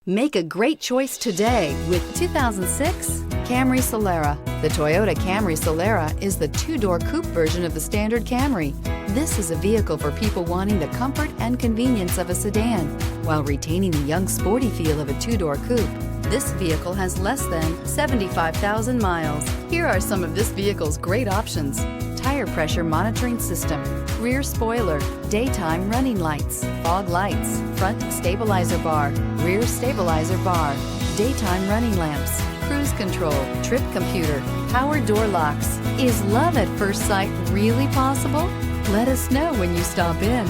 Make a great choice today with 2006 Camry Solara. The Toyota Camry Solara is the two-door coupe version of the standard Camry. This is a vehicle for people wanting the comfort and convenience of a sedan while retaining the young sporty feel of a two-door coupe. This vehicle has less than 75,000 miles. Here are some of this vehicle's great options: tire pressure monitoring system, rear spoiler, daytime running lights, fog lights, front stabilizer bar, rear stabilizer bar, daytime running lamps, cruise control, trip computer, power door locks. Is love at first sight really possible? Let us know when you stop in.